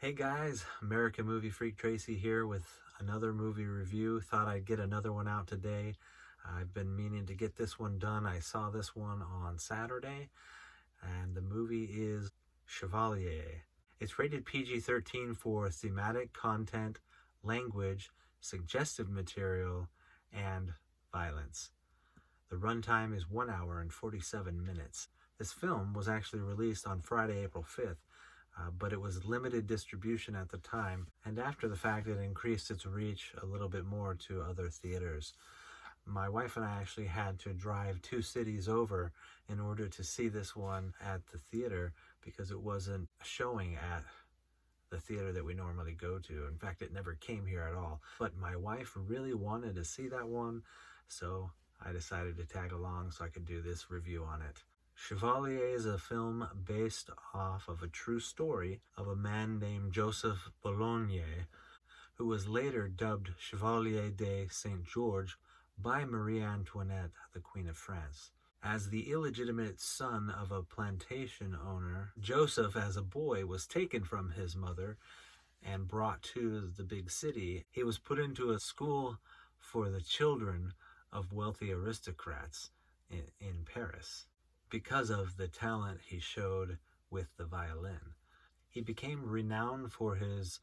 Hey guys, American Movie Freak Tracy here with another movie review. Thought I'd get another one out today. I've been meaning to get this one done. I saw this one on Saturday, and the movie is Chevalier. It's rated PG-13 for thematic content, language, suggestive material, and violence. The runtime is 1 hour and 47 minutes. This film was actually released on Friday, April 5th, but it was limited distribution at the time, and after the fact it increased its reach a little bit more to other theaters. My wife and I actually had to drive 2 cities over in order to see this one at the theater because it wasn't showing at the theater that we normally go to. In fact, it never came here at all. But my wife really wanted to see that one, so I decided to tag along so I could do this review on it. Chevalier is a film based off of a true story of a man named Joseph Bologne, who was later dubbed Chevalier de Saint George by Maria Antoinette, the Queen of France. As the illegitimate son of a plantation owner, Joseph, as a boy, was taken from his mother and brought to the big city. He was put into a school for the children of wealthy aristocrats in Paris because of the talent he showed with the violin. He became renowned for his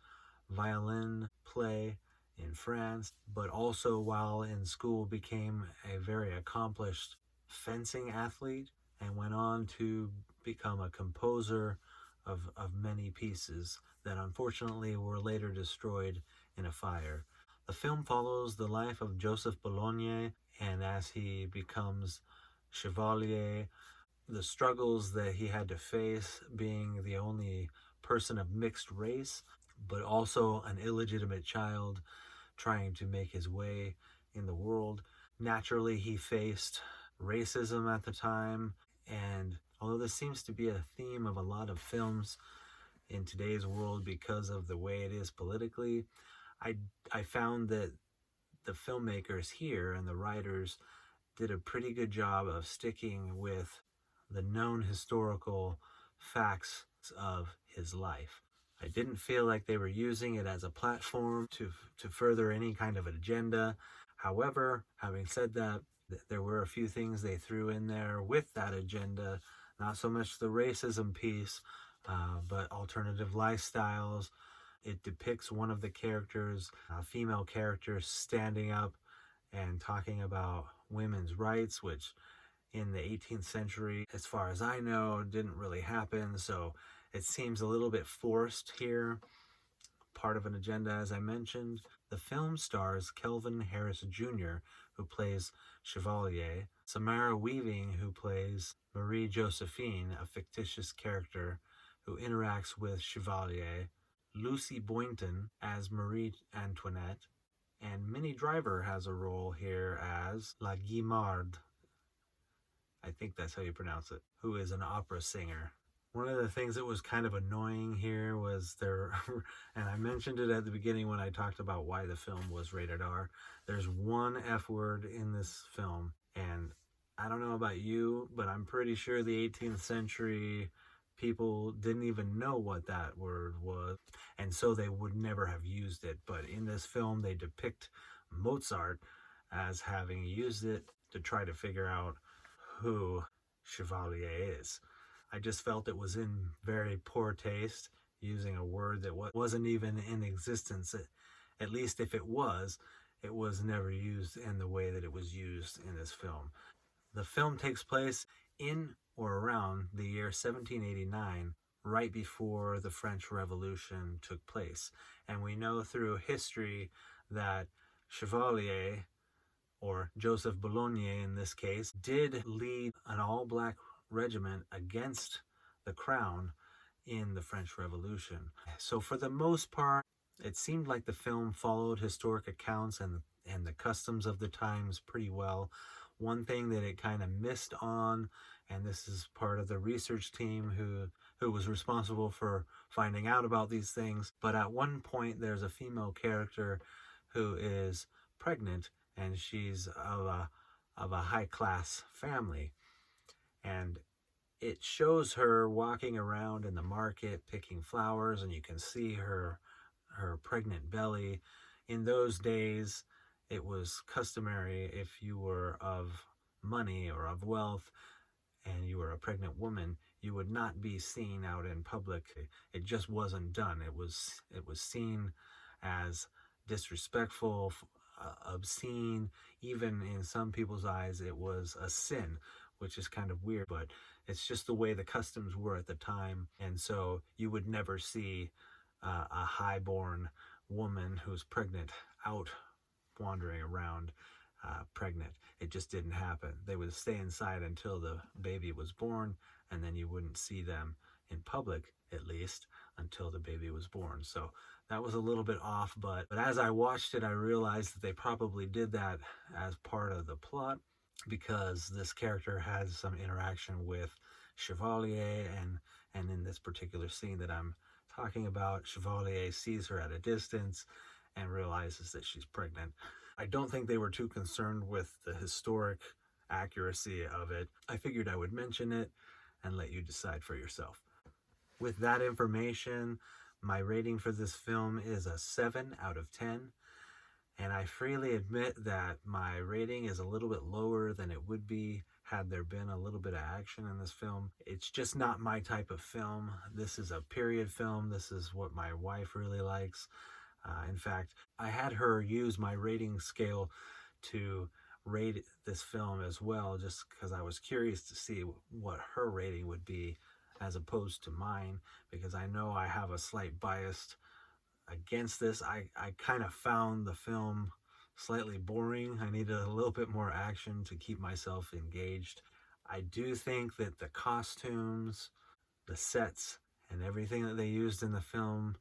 violin play in France, but also while in school became a very accomplished fencing athlete and went on to become a composer of many pieces that unfortunately were later destroyed in a fire. The film follows the life of Joseph Bologne, and as he becomes Chevalier, the struggles that he had to face being the only person of mixed race, but also an illegitimate child trying to make his way in the world. Naturally, he faced racism at the time, and although this seems to be a theme of a lot of films in today's world because of the way it is politically, I found that the filmmakers here and the writers did a pretty good job of sticking with the known historical facts of his life. I didn't feel like they were using it as a platform to further any kind of agenda. However, having said that, there were a few things they threw in there with that agenda, not so much the racism piece, but alternative lifestyles. It depicts one of the characters, a female character, standing up and talking about women's rights, which in the 18th century, as far as I know, didn't really happen. So it seems a little bit forced here, part of an agenda, as I mentioned. The film stars Kelvin Harris Jr., who plays Chevalier, Samara Weaving, who plays Marie Josephine, a fictitious character who interacts with Chevalier, Lucy Boynton as Marie Antoinette, and Minnie Driver has a role here as La Guimard, I think that's how you pronounce it, who is an opera singer. One of the things that was kind of annoying here was there, and I mentioned it at the beginning when I talked about why the film was rated R, there's one F word in this film, and I don't know about you, but I'm pretty sure the 18th century people didn't even know what that word was, and so they would never have used it. But in this film, they depict Mozart as having used it to try to figure out who Chevalier is. I just felt it was in very poor taste using a word that wasn't even in existence. At least if it was never used in the way that it was used in this film. The film takes place in or around the year 1789, right before the French Revolution took place. And we know through history that Chevalier, or Joseph Bologne in this case, did lead an all-black regiment against the crown in the French Revolution. So for the most part, it seemed like the film followed historic accounts and the customs of the times pretty well. One thing that it kind of missed on, and this is part of the research team who was responsible for finding out about these things, but at one point there's a female character who is pregnant, and she's of a high-class family. And it shows her walking around in the market picking flowers, and you can see her pregnant belly. In those days, it was customary, if you were of money or of wealth and you were a pregnant woman, you would not be seen out in public. It just wasn't done. It was seen as disrespectful, obscene. Even in some people's eyes, it was a sin, which is kind of weird, but it's just the way the customs were at the time. And so you would never see a highborn woman who's pregnant out wandering around pregnant. It just didn't happen. They would stay inside until the baby was born, and then you wouldn't see them in public, at least, until the baby was born. So that was a little bit off, but as I watched it, I realized that they probably did that as part of the plot, because this character has some interaction with Chevalier, and in this particular scene that I'm talking about, Chevalier sees her at a distance and realizes that she's pregnant. I don't think they were too concerned with the historic accuracy of it. I figured I would mention it and let you decide for yourself. With that information, my rating for this film is a 7 out of 10. And I freely admit that my rating is a little bit lower than it would be had there been a little bit of action in this film. It's just not my type of film. This is a period film. This is what my wife really likes. In fact, I had her use my rating scale to rate this film as well, just because I was curious to see what her rating would be as opposed to mine, because I know I have a slight bias against this. I kind of found the film slightly boring. I needed a little bit more action to keep myself engaged. I do think that the costumes, the sets, and everything that they used in the film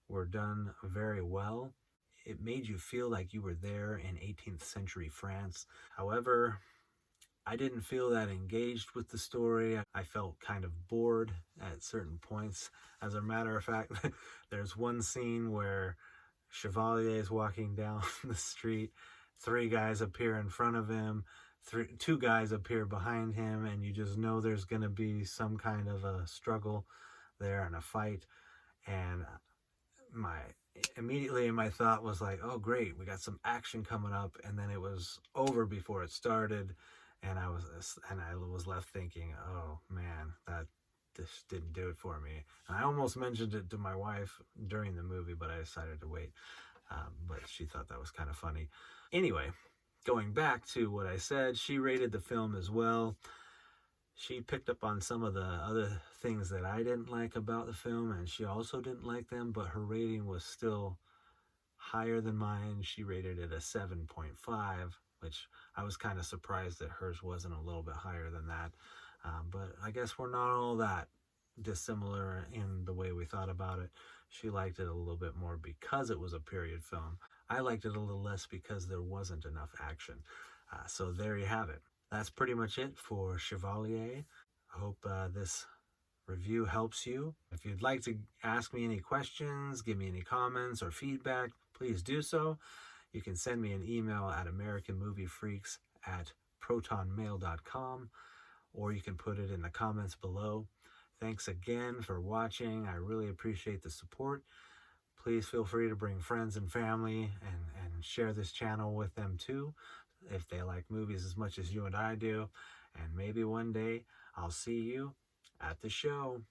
were done very well. It made you feel like you were there in 18th century France. However, I didn't feel that engaged with the story. I felt kind of bored at certain points. As a matter of fact, there's one scene where Chevalier is walking down the street. 3 guys appear in front of him. 2 guys appear behind him, and you just know there's going to be some kind of a struggle there and a fight. And immediately my thought was like, oh great, we got some action coming up, and then it was over before it started, and I was left thinking, oh man, that this didn't do it for me. And I almost mentioned it to my wife during the movie, but I decided to wait. But she thought that was kind of funny. Anyway, going back to what I said, she rated the film as well. She picked up on some of the other things that I didn't like about the film, and she also didn't like them, but her rating was still higher than mine. She rated it a 7.5, which I was kind of surprised that hers wasn't a little bit higher than that. But I guess we're not all that dissimilar in the way we thought about it. She liked it a little bit more because it was a period film. I liked it a little less because there wasn't enough action. So there you have it. That's pretty much it for Chevalier. I hope this review helps you. If you'd like to ask me any questions, give me any comments or feedback, please do so. You can send me an email at americanmoviefreaks@protonmail.com, or you can put it in the comments below. Thanks again for watching. I really appreciate the support. Please feel free to bring friends and family and share this channel with them too, if they like movies as much as you and I do. And maybe one day I'll see you at the show.